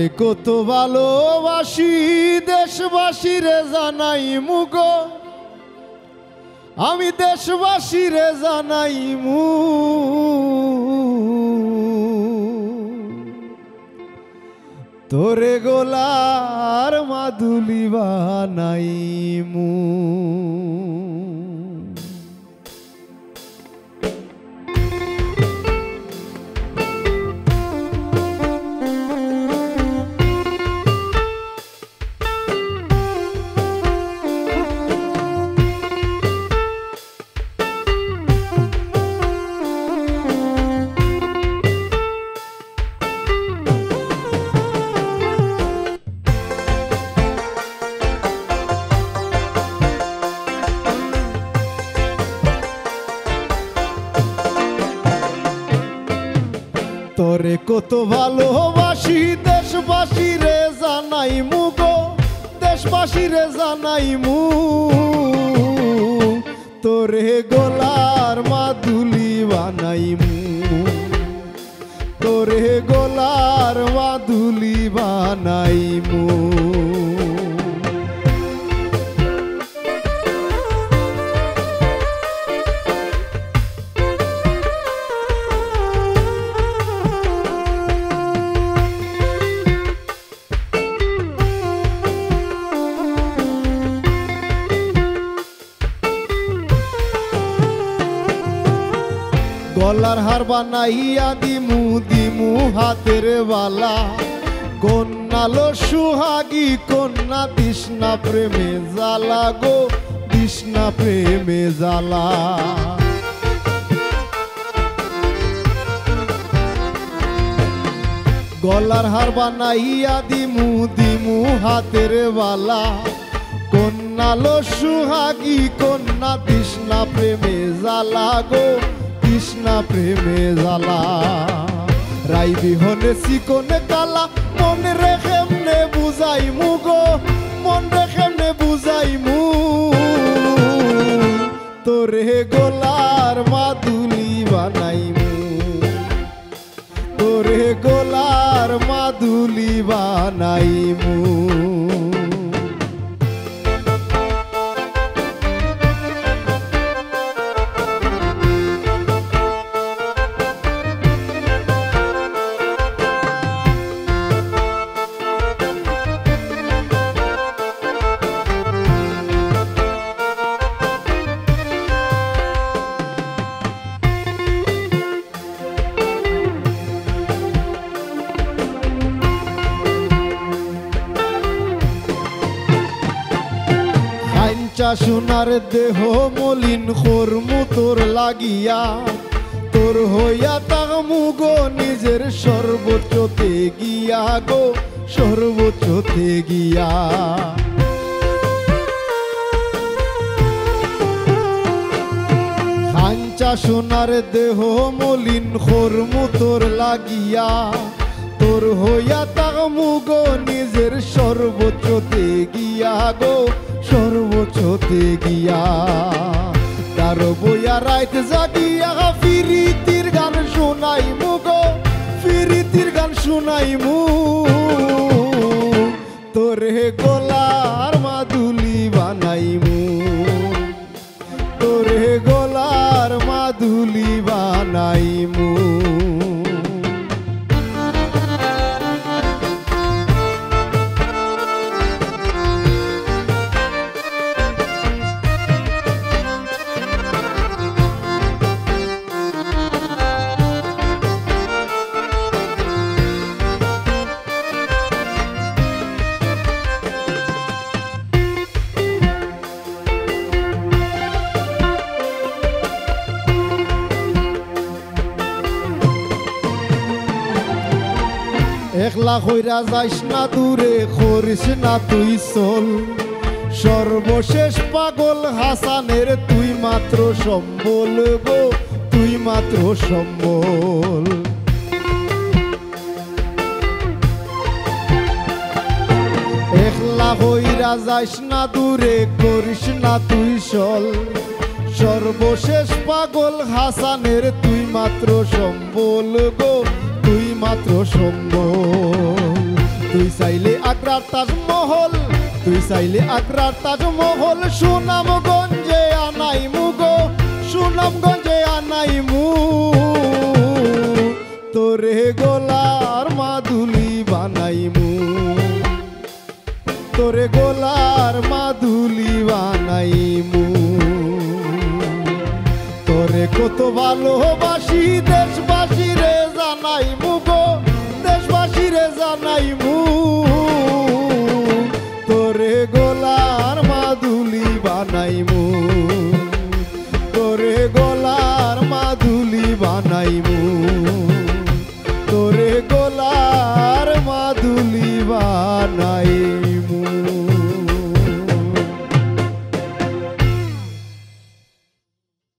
তোরে কত ভালোবাসি দেশবাসীরে জানাই মুগো আমি দেশবাসীরে জানাই মু তোরে গোলার মাদুলি বানাই মু তোরে কত ভালোবাসি দেশবাসীরে জানাই মুগো দেশবাসীরে জানাই মু তোরে গোলার মাদুলি বানাই মু তোরে গোলার মাদুলি বানাই মু গলার হার বানাইয়া দিমু দিমু হাতের বালা কন্যালো সুহাগী কন্যা তৃষ্ণা প্রেমে জ্বালা গো তৃষ্ণা প্রেমে জ্বালা গলার হার বানাইয়া দিমু দিমু হাতের বালা কন্যালো সুহাগী কন্যা তৃষ্ণা প্রেমে জ্বালা গো কৃষ্ণা প্রেমে জ্বালা রাই বিহনে চিকনে কালা মন রেখে এমনে বুঝাই মু গো মন রেখে এমনে বুঝাই মু তোরে গোলার মাদুলি বানাই মু তোরে গোলার মাদুলি বানাই মু সোনার দেহ মলিন খরমু তোর লাগিয়া তোর হইয়া তাকমু গো নিজের সর্বোচ্চতে গিয়া গো সর্বোচ্চতে গিয়া খাঞ্চা সোনার দেহ মলিন খরমু তোর লাগিয়া তোর হইয়া তাকমু গো নিজের সর্বোচ্চতে গিয়া গো সর্বোচ্চতে গিয়া তার বইয়া রাইত জাগিয়া ফিরিতির গান শোনাই মু গো ফিরিতির গান শোনাই মু তোরে গোলার মাদুলি বানাই মু তোরে গোলার মাদুলি বানাই মু একলা কইরা যাইস না দূরে করিস না তুই চল সর্বশেষ পাগল হাসানের তুই মাত্র সম্বল গো তুই মাত্র সম্বল একলা কইরা যাইস না দূরে করিস না তুই চল সর্বশেষ পাগল হাসানের তুই মাত্র সম্বল গো তুই মাত্র সম্বল তুই চাইলে আগ্রার তাজমহল, তুই চাইলে আগ্রার তাজমহল সুনামগঞ্জে আনাইমু গো, সুনামগঞ্জে আনাইমু। তোরে গোলার মাদুলি বানাইমু, তোরে গোলার